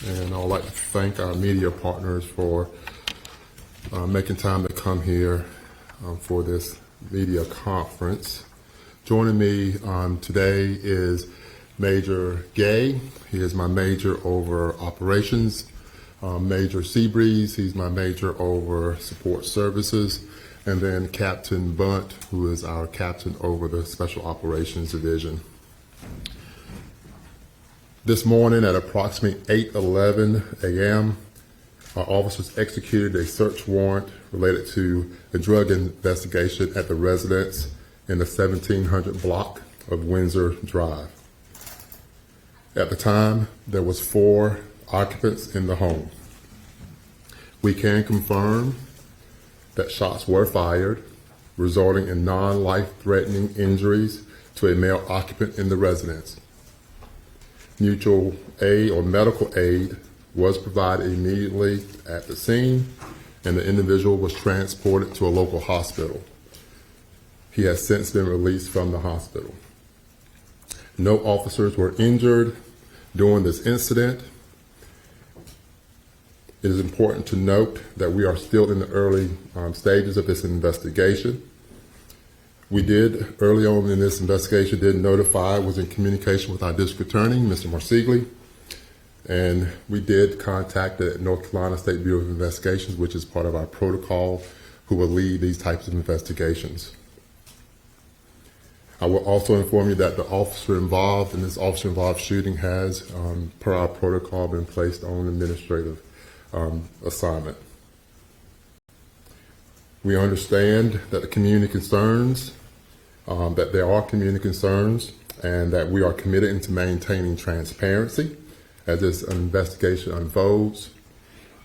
and I'd like to thank our media partners for making time to come here for this media conference. Joining me today is Major Gay. He is my major over operations. Major Seabreeze, he's my major over support services. And then Captain Bunt, who is our captain over the Special Operations Division. This morning at approximately 8:11 a.m., our officers executed a search warrant related to a drug investigation at the residence in the 1700 block of Windsor Drive. At the time, there was 4 occupants in the home. We can confirm that shots were fired, resulting in non-life-threatening injuries to a male occupant in the residence. Mutual aid or medical aid was provided immediately at the scene, and the individual was transported to a local hospital. He has since been released from the hospital. No officers were injured during this incident. It is important to note that we are still in the early stages of this investigation. We did, early on in this investigation, was in communication with our district attorney, Mr. Marsigli, and we did contact the North Carolina State Bureau of Investigations, which is part of our protocol, who will lead these types of investigations. I will also inform you that the officer involved in this officer-involved shooting has, per our protocol, been placed on administrative assignment. We understand that the community concerns, that there are community concerns, and that we are committed into maintaining transparency as this investigation unfolds.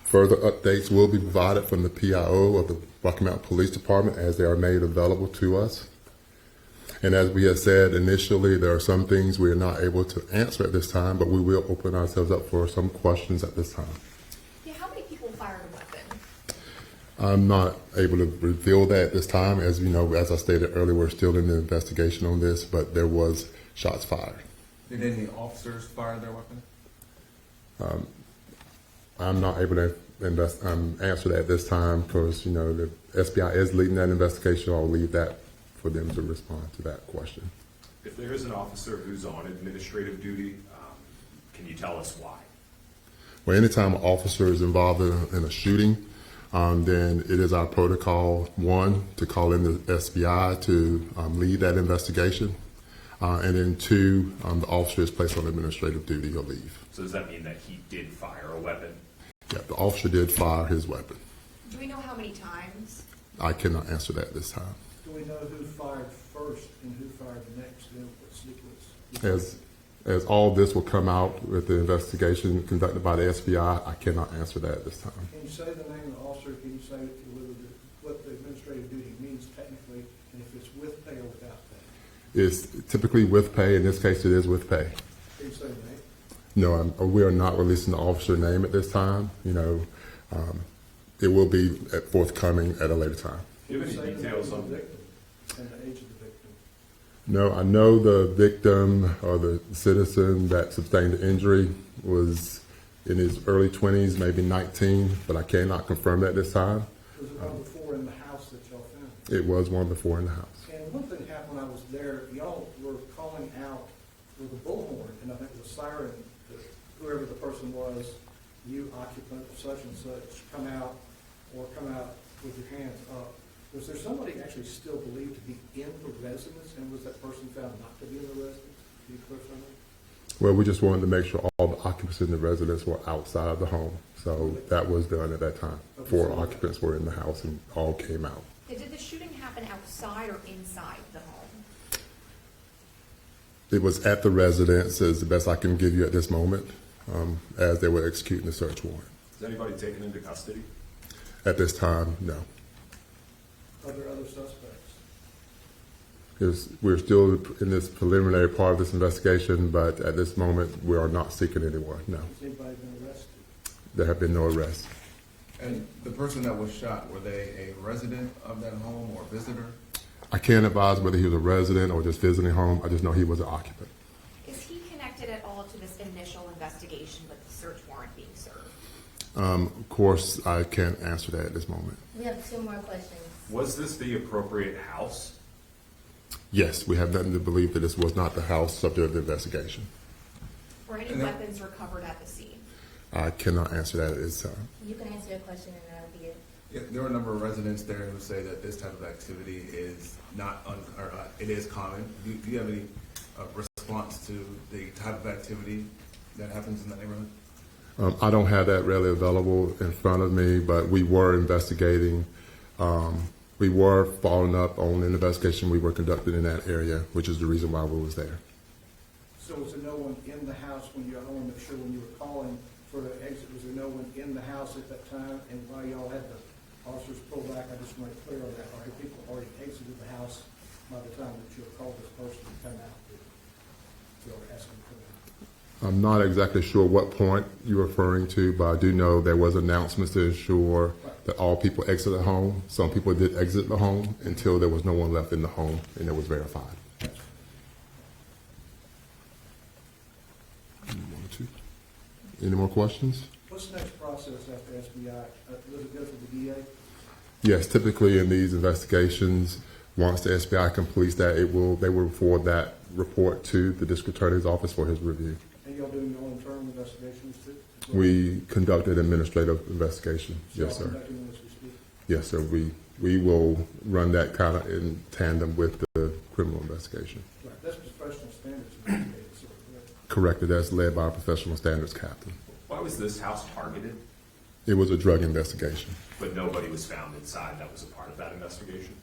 Further updates will be provided from the PIO of the Rocky Mountain Police Department as they are made available to us. And as we have said initially, there are some things we are not able to answer at this time, but we will open ourselves up for some questions at this time. Fired a weapon? I'm not able to reveal that at this time. As you know, as I stated earlier, we're still in the investigation on this, but there was shots fired. Did any officers fire their weapon? I'm not able to answer that at this time because, you know, the SBI is leading that investigation. I'll leave that for them to respond to that question. If there is an officer who's on administrative duty, can you tell us why? Well, anytime an officer is involved in a shooting, then it is our protocol, 1, to call in the SBI to lead that investigation, and then 2, the officer is placed on administrative duty or leave. So does that mean that he did fire a weapon? Yeah, the officer did fire his weapon. Do we know how many times? I cannot answer that this time. Do we know who fired first and who fired next in what sequence? As all this will come out with the investigation conducted by the SBI, I cannot answer that at this time. Can you say the name of the officer? Can you say what the administrative duty means technically, and if it's with pay or without pay? It's typically with pay. In this case, it is with pay. Can you say the name? No, we are not releasing the officer name at this time. You know, it will be forthcoming at a later time. Do you have any details on the victim and the age of the victim? No, I know the victim or the citizen that sustained the injury was in his early 20s, maybe 19, but I cannot confirm that this time. Was it one of the 4 in the house that y'all found? It was one of the 4 in the house. And one thing happened when I was there, y'all were calling out with a bullhorn, and I think the siren, whoever the person was, you occupant of such and such, come out with your hands up. Was there somebody actually still believed to be in the residence, and was that person found not to be in the residence? Can you clarify that? Well, we just wanted to make sure all the occupants in the residence were outside of the home. So that was done at that time. 4 occupants were in the house and all came out. Did the shooting happen outside or inside the home? It was at the residence, is the best I can give you at this moment, as they were executing the search warrant. Is anybody taken into custody? At this time, no. Are there other suspects? We're still in this preliminary part of this investigation, but at this moment, we are not seeking anyone, no. Has anybody been arrested? There have been no arrests. And the person that was shot, were they a resident of that home or visitor? I can't advise whether he was a resident or just visiting home. I just know he was an occupant. Is he connected at all to this initial investigation with the search warrant being served? Of course, I can't answer that at this moment. We have two more questions. Was this the appropriate house? Yes, we have nothing to believe that this was not the house subject of the investigation. Were any And then- weapons recovered at the scene? I cannot answer that at this time. You can answer your question and that'll be it. Yeah, there are a number of residents there who say that this type of activity is not, it is common. Do you have any response to the type of activity that happens in the neighborhood? I don't have that readily available in front of me, but we were investigating. We were following up on an investigation we were conducting in that area, which is the reason why we was there. So was there no one in the house when you, I want to make sure when you were calling for the exit, was there no one in the house at that time? And while y'all had the officers pull back, I just want to clear on that, or had people already exited the house by the time that you had called this person to come out? You were asking for that. I'm not exactly sure what point you're referring to, but I do know there was announcements to ensure that all people exit the home. Some people did exit the home until there was no one left in the home, and it was verified. Any more questions? What's the next process after SBI? Does it go to the DA? Yes, typically in these investigations, once the SBI completes that, they will forward that report to the district attorney's office for his review. And y'all doing your own internal investigations too? We conducted administrative investigation. So Yes, y'all sir. conducting them as we speak? Yes, sir. We will run that kind of in tandem with the criminal investigation. Right, that's professional standards investigated, so, correct? Corrected, that's led by a professional standards captain. Why was this house targeted, It was a drug investigation. but nobody was found inside that was a part of that investigation?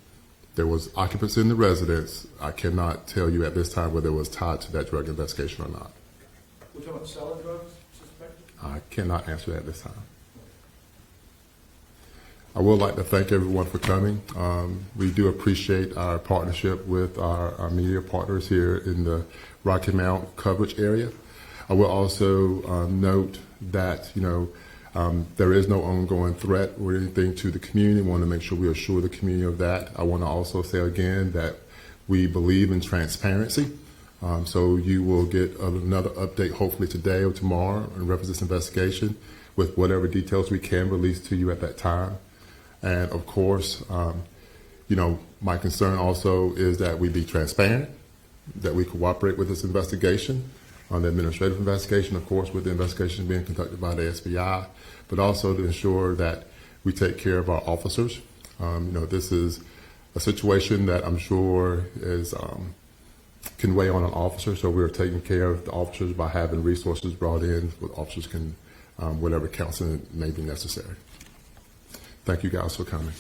There was occupancy in the residence. I cannot tell you at this time whether it was tied to that drug investigation or not. We're talking about selling drugs, suspected? I cannot answer that at this time. I would like to thank everyone for coming. We do appreciate our partnership with our media partners here in the Rocky Mount coverage area. I will also note that, there is no ongoing threat or anything to the community. We want to make sure we assure the community of that. I want to also say again that we believe in transparency. So you will get another update hopefully today or tomorrow in reference to this investigation with whatever details we can release to you at that time. And of course, my concern also is that we be transparent, that we cooperate with this investigation, on the administrative investigation, of course, with the investigation being conducted by the SBI, but also to ensure that we take care of our officers. This is a situation that I'm sure can weigh on an officer, so we're taking care of the officers by having resources brought in so officers can, whatever counseling may be necessary. Thank you guys for coming.